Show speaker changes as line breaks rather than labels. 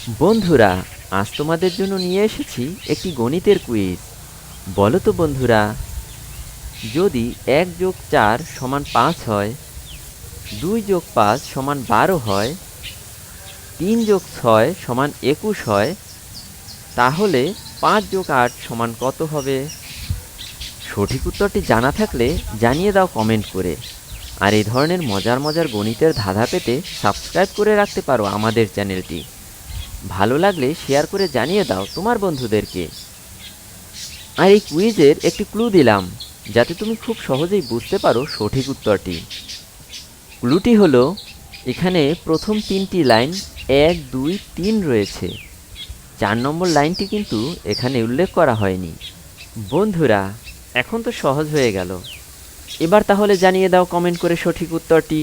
বন্ধুরা, আজ তোমাদের জন্য নিয়ে এসেছি একটি গণিতের কুইজ। বলো তো বন্ধুরা, যদি 1+4 = 5 হয়, 2+5 = 12 হয়, 3+6 = 21 হয়, তাহলে 5+8 কত হবে? সঠিক উত্তরটি জানা থাকলে জানিয়ে দাও কমেন্ট করে। আর এই ধরনের মজার মজার গণিতের ধাঁধা পেতে সাবস্ক্রাইব করে রাখতে পারো আমাদের চ্যানেলটি। ভালো লাগলে শেয়ার করে জানিয়ে দাও তোমার বন্ধুদেরকে। আর এই কুইজের একটি ক্লু দিলাম, যাতে তুমি খুব সহজেই বুঝতে পারো সঠিক উত্তরটি। ক্লুটি হলো, এখানে প্রথম 3টি লাইন 1, 2, 3 রয়েছে। 4 নম্বর লাইনটি কিন্তু এখানে উল্লেখ করা হয়নি। বন্ধুরা, এখন তো সহজ হয়ে গেল। এবার তাহলে জানিয়ে দাও কমেন্ট করে সঠিক উত্তরটি।